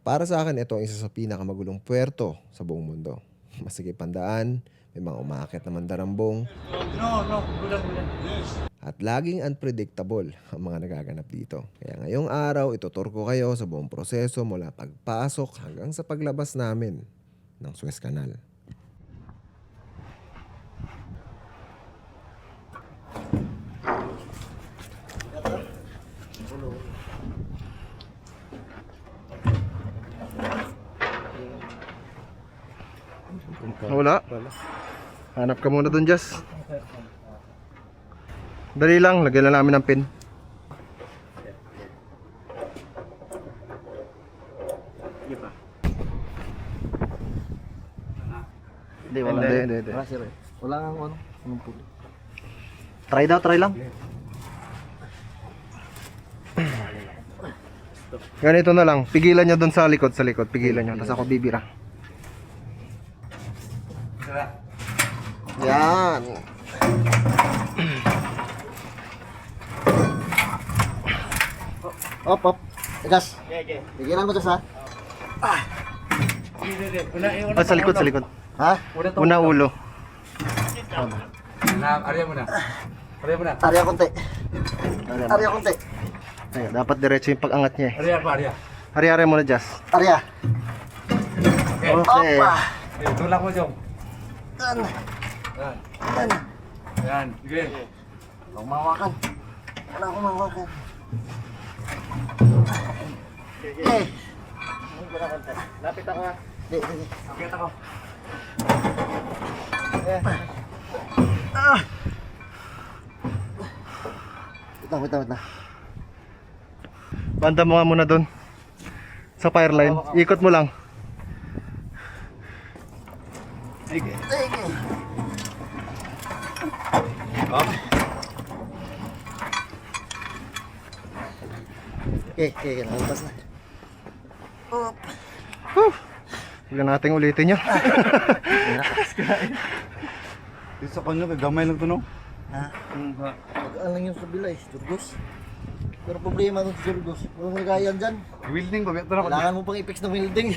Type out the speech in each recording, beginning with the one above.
Para sa akin, ito ang isa sa pinakamagulong puwerto sa buong mundo. Masikip ang daan, may mga umaakyat na mandarambong, at laging unpredictable ang mga nagaganap dito. Kaya ngayong araw, itutur ko kayo sa buong proseso mula pagpasok hanggang sa paglabas namin ng Suez Canal. Wala. Hanap ka muna dun, Jess. Dali lang, lagyan na namin ng pin. Hindi, wala. Hindi. Wala nga ano. Try daw, try lang. Ganito na lang, pigilan nyo dun sa likod, pigilan nyo, tapos ako bibira. Yan. Op. Igas. Pigilan mo to sa. Sa likod. Ha? Una ulo. Arya muna. Arya konti. Ay, dapat diretso yung pag-angat niya eh. Arya muna, Jess. Arya. Okay. Tulak mo, Jom. Yan. Sige. Mawakan. Okay. Lapit ako ha. Akit ako. Wait na. Banda mo nga muna doon sa fire line. Ikot mo lang. Sige. Okay, nalabas na. Huwag natin ulitin yun. Isa ko nyo, gamay lang to no? Ha? Pag-aan lang yung sa bila eh, Durgos. Pero problema ng Durgos, kung nagayan dyan, Wielding ko, ito na ko. kailangan mo pang i-fix ng welding.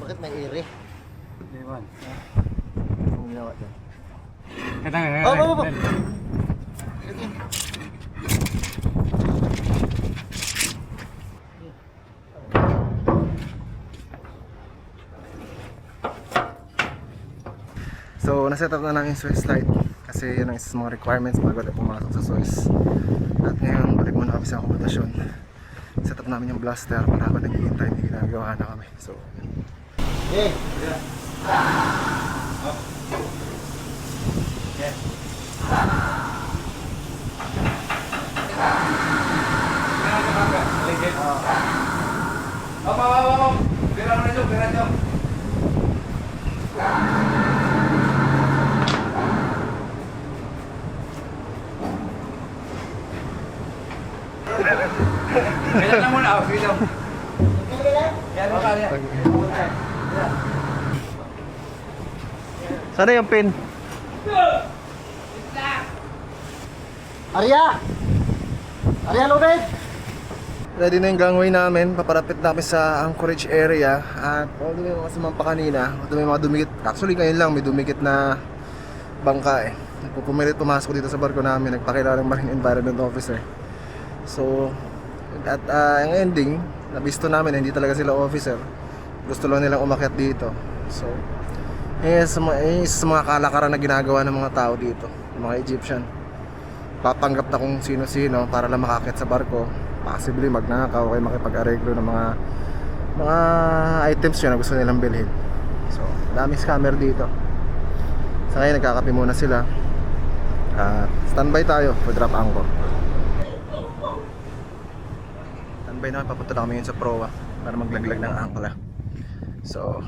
Bakit may ere? Ang ginawa dyan. So, naset up na namin yung Suez light kasi yun ang isa sa mga requirements bago tayo pumasok sa Suez. At ngayon, balik muna kami sa akomodasyon. Set up namin yung blaster para habang naghihintay, may ginagawa na kami. So, Okay. Bira mo na, Jom. Kailan lang muna, sige Jom. Yan mo kanya. sana yung pin? Arya, Lubed! Ready na yung gangway namin, paparapit namin sa Anchorage area. At although may mga sumampa kanina, although may mga dumikit, actually ngayon lang may dumikit na bangka eh. Pupumilit pumasok dito sa barko namin, nagpakilala ng Marine Environment Officer. So, at ang ending, nabisto namin hindi talaga sila officer. Gusto lang nilang umakyat dito. So, sa mga kalakaran na ginagawa ng mga tao dito, ng mga Egyptian. Papanggap na kung sino-sino para lang makakyat sa barko. Possibly magnakaw o makipag-areglo ng mga items yun na gusto nilang bilhin. So, daming scammer dito. Sa ngayon nagkakape muna sila. Standby tayo for drop anchor. Standby na, papunta na kami yun sa proa para maglaglag ng angkla. So,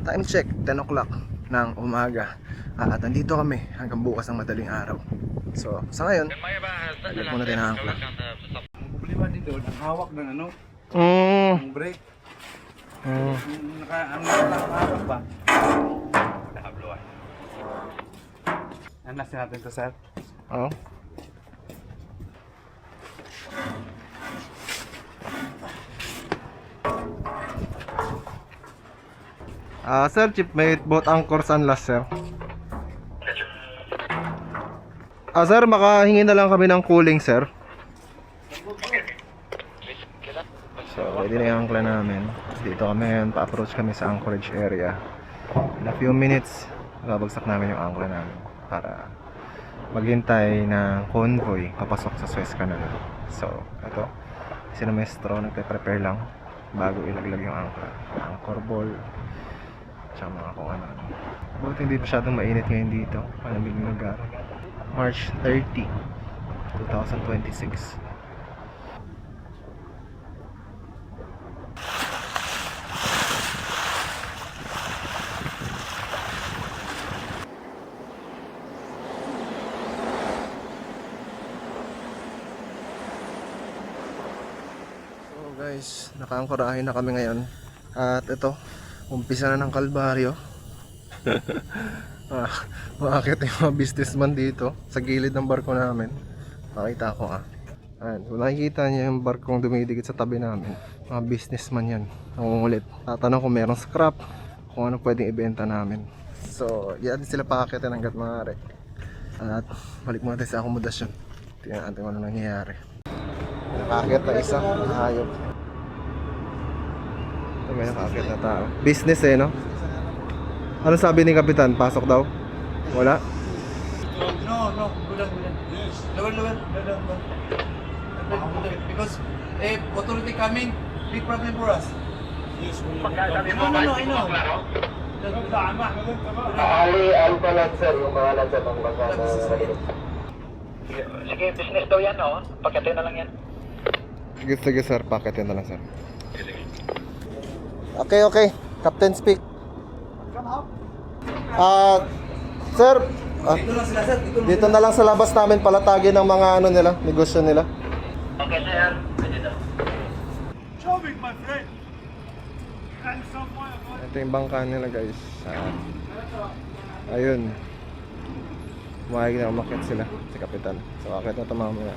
time check, 10 o'clock ng umaga. At nandito kami hanggang bukas ng madaling araw. So, sa ngayon, laglag muna tayo ng angkla. Problema dito, ang hawak ng ano, ang brake. Nakahawak ba? Nakabluan. Anas natin to, sir. Oh. Sir, chip mate both anchors and last, sir. Sir, makahingi na lang kami ng cooling, sir. So, ready na yung angkla namin. Dito kami ngayon, pa-approach kami sa Anchorage area. In a few minutes, babagsak namin yung angkla namin para maghintay ng convoy papasok sa Suez Canal. So, ito, si Maestro nagpe-prepare lang bago ilaglag yung angkla. Anchor ball, tsaka mga kung ano. Buti hindi masyadong mainit ngayon dito. Malamig ng lugar. March 30, 2026. So guys, nakaangkorahin na kami ngayon. At ito, umpisa na ng kalbaryo. Makakita yung mga businessman dito sa gilid ng barko namin. Makita ko Ayan, kung nakikita niyo yung barkong dumidikit sa tabi namin, mga businessman yan, nangungulit. Tatanong kung merong scrap, kung ano pwedeng ibenta namin. So, yan sila pakakitin hanggat maaari. At balik muna tayo sa akomodasyon. Tingnan natin kung ano nangyayari. Nakakit na isa, hayop. Ito may nakakit na tao. Business no? Ano sabi ni Kapitan? Pasok daw? Wala? No. Lower. Because authority coming, big problem for us. No, I know. Ano pa lang sir, yung mga lancer ng bangka na Sige, business daw yan, no? Paketin na lang yan. Sige sir, paketin na lang sir. Okay. Captain speak. Sir, Dito lang sila, sir. dito na lang sa labas namin palatagin ng mga ano nila, negosyo nila. Okay, sir. Pwede daw. Ito yung bangka nila guys. Ayun. Mahigit na umakyat sila, si Kapitan. So akit na ito mamaya.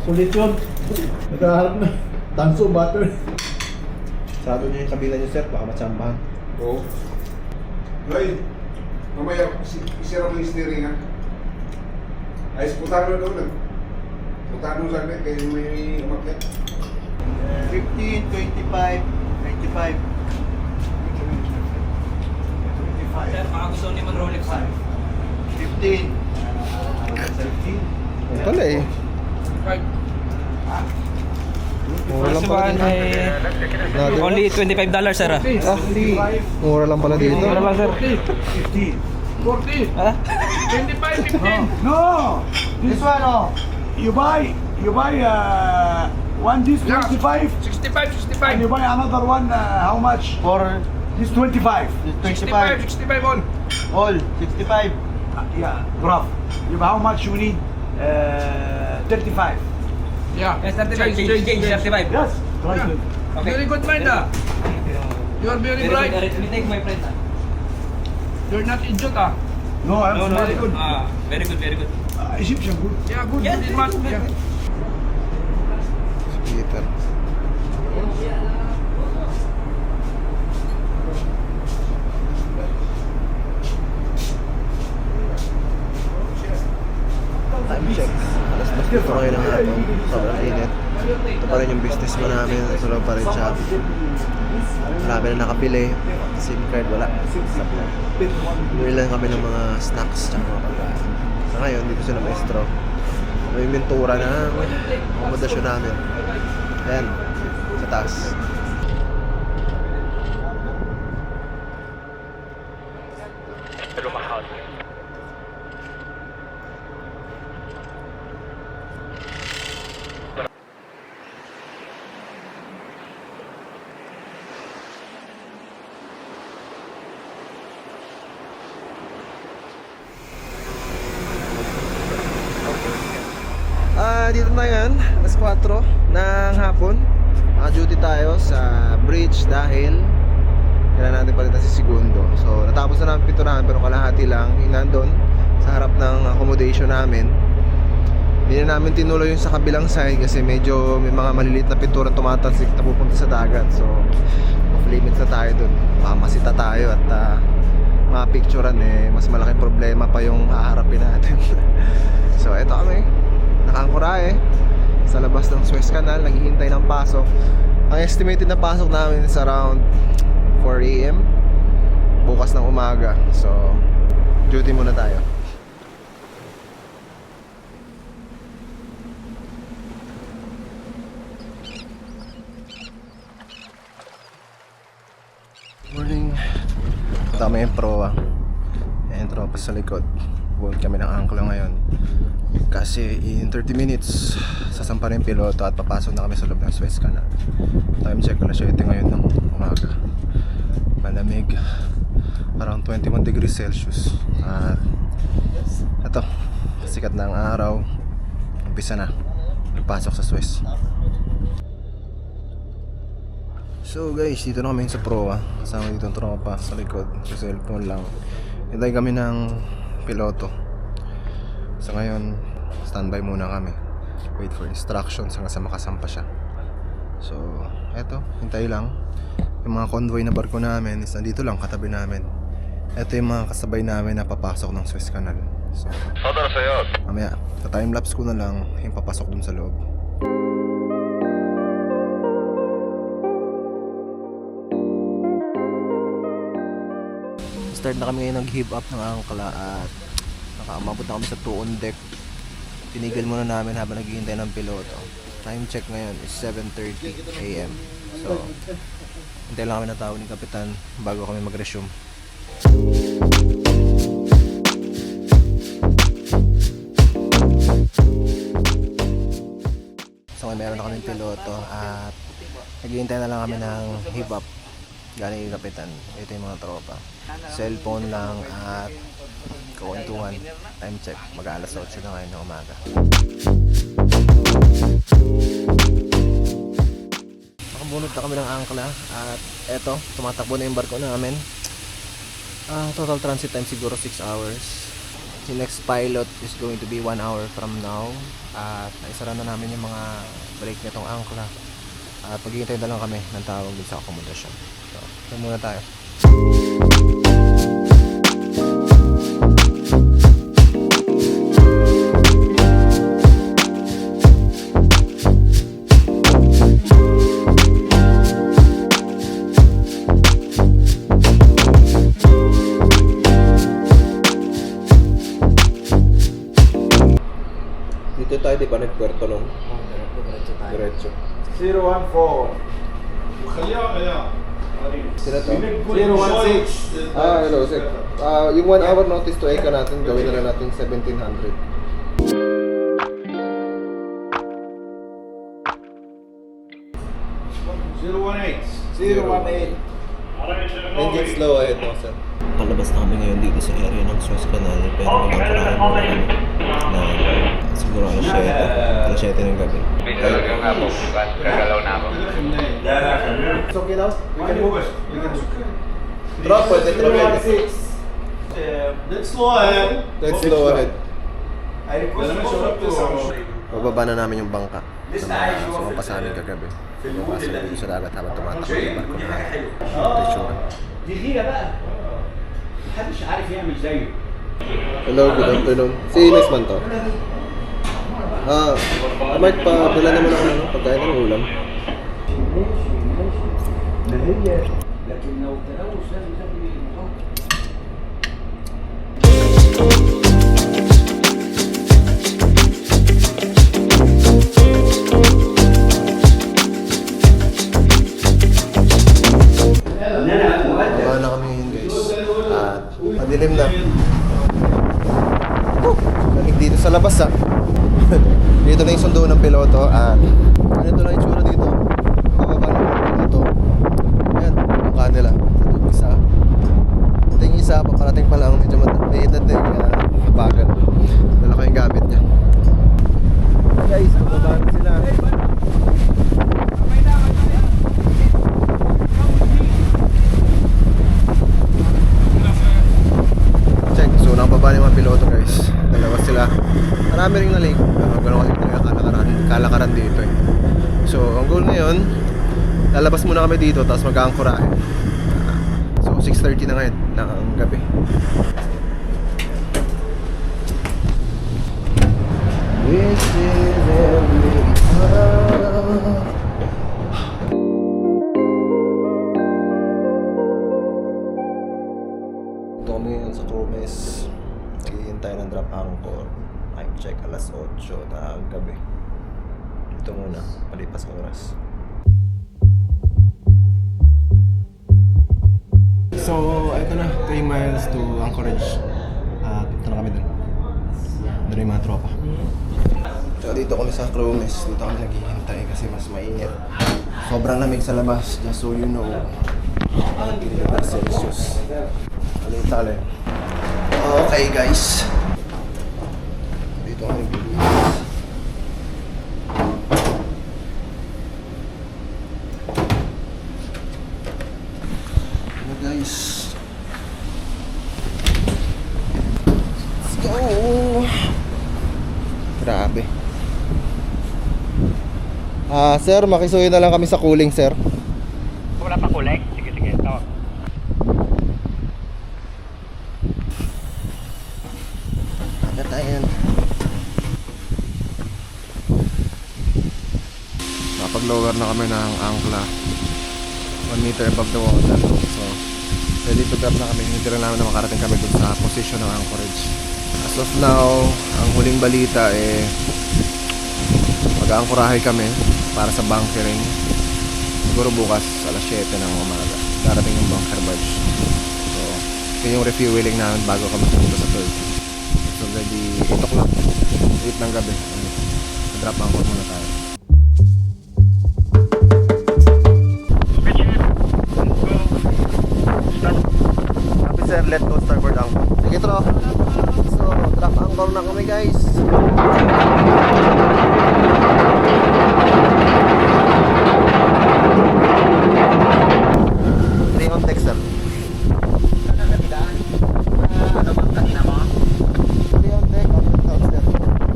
Sulit yun. Nagkaharap na. Tanso, butter. Sarado niyo yung kabila niyo sir, baka matsambahan. Oo. Lloyd, mamaya isira mo yung steering ha. Ayos, putahan mo doon. Putahan mo saglit kayo may umakyat. 15, 25, 95. Sir, baka gusto ni mag-Rolex, sir. 15. Ito pala eh. Mura lang pala dito. Natin. Only $25, sir. Mura lang pala dito. Mura lang, sir. 40. Ah? 25, 15. No! This one, oh. You buy one this Yeah. 25 65. and you buy another one how much? For This 25. 25. 65 on. All, 65. Yeah, rough. You buy how much you need? 35. Yeah. Yes, 35. Change 35. Yes. Right. Yeah. Okay. Very good mind You are very bright. Let me take my friend. You're not idiot No, I'm very good. Very good. Egyptian good. Yeah, good. Yes, Good in very math. good, very Yeah. good. Peter. Time check. Alas 2 pa ngayon ng hapon. Sobrang init. Ito pa rin yung businessman namin. Ito lang pa rin siya. Marami na nakapili. SIM card wala. Bili lang kami ng mga snacks tsaka mga pagkain. Sa ngayon, dito sila maestro. May inventura na akomodasyon namin. Ayan, sa taas. Dito na yan, alas 4 ng hapon. sa bridge dahil kailangan natin palitan si Segundo. So natapos na namin pinturahan pero kalahati lang nandun sa harap ng accommodation namin. Hindi na namin tinuloy yung sa kabilang side kasi medyo may mga maliliit na pintura tumatalsik na pupunta sa dagat. So off limits na tayo dun. Baka masita tayo at mga picturean mas malaking problema pa yung haharapin natin. So eto kami, nakaangkura sa labas ng Suez Canal, naghihintay ng pasok. Ang estimated na pasok namin is around 4 AM bukas ng umaga. So duty muna tayo. Morning. Tama yung proa. Ayan, tropa sa likod. Buhold kami ng angkla ngayon. Kasi in 30 minutes sasampa rin yung piloto at papasok na kami sa loob ng Suez Canal. Time check alas 7 ngayon ng umaga. Malamig. Around 21 degrees Celsius. At ito, sikat na ang araw. Umpisa na. Nagpasok sa Suez. So guys, dito na kami sa proa. Kasama dito ang tropa sa likod. Sa cellphone lang. Hintay kami ng piloto. So ngayon, standby muna kami. Wait for instructions hanggang sa makasampa siya. So, eto, hintay lang. Yung mga convoy na barko namin is nandito lang, katabi namin. Eto yung mga kasabay namin na papasok ng Suez Canal. So, mamaya, sa timelapse ko na lang yung papasok dun sa loob. Start na kami ngayon nag-heave up ng angkla at nakaamabot na kami sa 2 on deck. Tinigil muna namin habang naghihintay ng piloto. Time check ngayon is 7:30 AM. So, hintay lang kami na tawag ni Kapitan bago kami mag-resume. So, meron na kaming piloto at naghihintay na lang kami ng heave up. Galing yung Kapitan. Ito yung mga tropa. Cellphone lang at kauntungan. Time check. Mag-alas 8 na ngayon ng umaga. Nakabunod na kami ng angkla at eto, tumatakbo na yung barko namin. Total transit time siguro 6 hours. The next pilot is going to be 1 hour from now. At naisara na namin yung mga break nitong angkla. At maghihintay na lang kami ng tawag din sa accommodation. So, ito muna tayo. Dito tayo, di ba nagpuerto nung? Diretso. 014. Sila to? 016. Hello, sir. Yung 1 hour notice to ECA natin, gawin na lang natin 1700. Engine slow ahead mo, sir. Palabas na kami ngayon dito sa area ng Suez Canal, pero magkakarahan mo kami na siguro alas 7 ng gabi. Talagang nga po, gagalaw na ako. It's okay now? We can move. Drop pwede. Let's slow ahead. Let's slow ahead. I request you Bababa na namin yung bangka sa mga pasanin kagabi. Lumabas na dito sa dagat habang tumatakbo yung barko na Rechura. دي غيره بقى محدش عارف يعمل زيه. Hello, good afternoon. Si next month to? Mark, padala naman ako ng pagkain ng ulam. ما هي لكن لو تلوث لازم تاكل المطعم. Baba na kami ngayon guys. At madilim na. Lamig dito sa labas Dito na yung sundo ng piloto at ganito lang yung tsura dito. Bababa na kami dito. Ayan, ang kanila. Sa isa. So, ang goal ngayon, lalabas muna kami dito tapos mag-aangkorahe. So, 6:30 na ngayon ng gabi. This is every Ito kami ngayon sa Comes. Naghihintay ng drop anchor. Time check alas 8 na gabi. Dito muna, palipas oras. So, ito na, 3 miles to Anchorage. Punta na kami dun. Doon yung mga tropa. So, dito kami sa Comes. Dito kami naghihintay kasi mas mainit. Sobrang lamig sa labas, just so you know. 90 degrees Celsius. Tali. Okay guys. Dito kami bibilis. Ano guys? Let's go! Grabe. Sir, makisuyo na lang kami sa cooling, sir. Wala pa kulay? Sige, tawag. Katayan. Napag-lower na kami ng angkla 1 meter above the water. So, ready to drop na kami. Hindi rin namin na makarating kami dun sa position ng anchorage. As of now, ang huling balita mag-aangkorahe kami para sa bunkering. Siguro bukas alas 7 ng umaga darating yung bunker barge. So, ito yung refueling namin bago kami pumunta sa Turkey. It's already 8 o'clock, 8 ng gabi. Drop anchor muna tayo. Happy sir, let go starboard anchor. Sige tro. So, drop anchor na kami guys. On deck sir.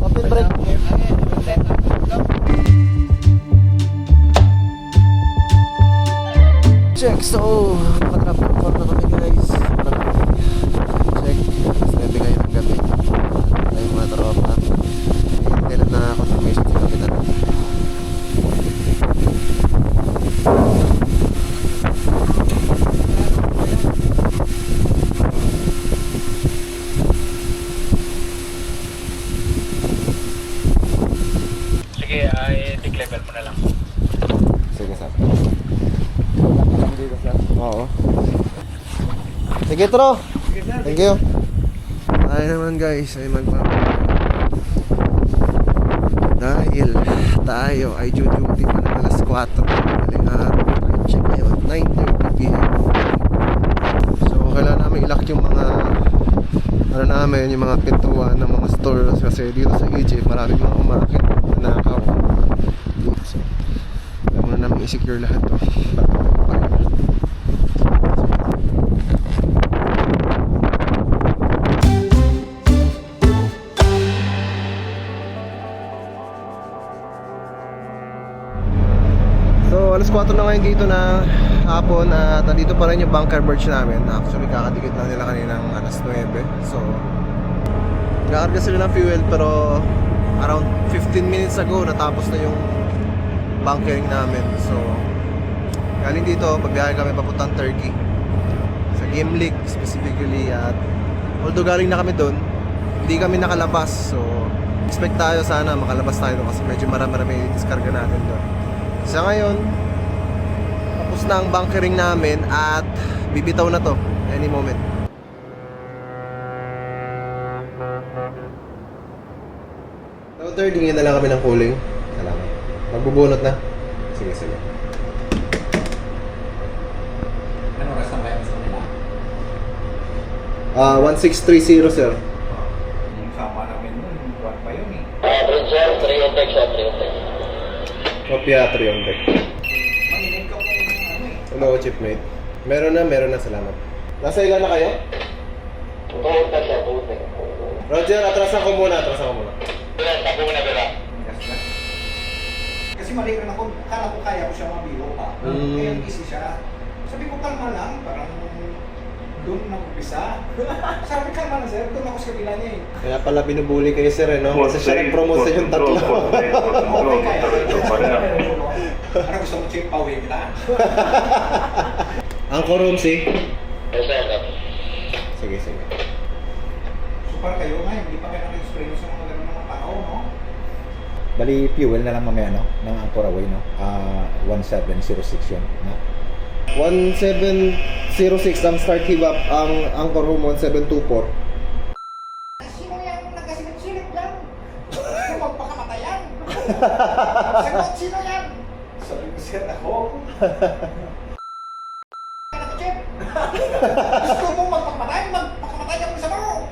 Open brake. Check, so nakatrap na kami guys. Check, mas nabigay ng gabi. Ay mga tropa. Kailan na confirmation sa kapitan. Sige, i-dig level mo na lang. Sige sir. Oo. Sige tro. Thank you. Tayo naman guys ay dahil tayo ay duty pa ng alas 4 maling araw. Time check ngayon 9:30 PM. So kailangan namin ilock yung mga yung mga pintuan ng mga stores kasi dito sa Egypt maraming mga umakit na nakaw. So kailangan muna namin i-secure lahat to. So alas 4 na ngayon dito na hapon at nandito pa rin yung bunker barge namin. Actually kakadikit lang nila kaninang alas 9. So nakakarga sila ng fuel pero around 15 minutes ago natapos na yung bunkering namin. So galing dito, pagbiyahe kami papuntang Turkey sa Gemlik specifically. At although galing na kami doon, hindi kami nakalabas. So expect tayo sana makalabas tayo doon kasi medyo marami diskarga natin doon. Sa ngayon, tapos na ang bunkering namin at bibitaw na to any moment. So, third, hingin na lang kami ng cooling. Salamat. Magbubunot na. Sige. Ano oras na kayo sa kanila? 1630 sir. Yung sama namin nun, buwan pa yun eh. Kopya 3 on deck. Manginig ka po yung ano eh. Hello, chipmate. Meron na, salamat. Nasa ilan na kayo? Roger, atrasan ko muna. Kasi Kasi mali rin ako, akala ko kaya ko siya mabiro pa. Mm. Kaya busy siya. Sabi ko, kalma lang, parang doon nag-umpisa. Sabi, kalma lang sir, doon ako sa kabila niya eh. Kaya pala binubuli kayo sir eh, no? Kasi siya nag-promote sa yung tatlo. Okay, kaya. Ano gusto mo check pauwi kita? Angkor Room, si? Yes, sir. Sige, sige. So para kayo nga, hindi pa kayo nag-experience sa mga gano'n mga tao, no? Bali, fuel na lang mamaya, no? Ng Angkor Away, no? 1706 yun, no? 1706 ang start hibap, ang Angkor Room 1724. Sino yung nagkasilip-silip dyan? Gusto magpakamatayan? Sagot, sino yan? Sabi ko, sir, ako. Nag-chip. Gusto mo magpakamatay? Magpakamatay ako sa mo.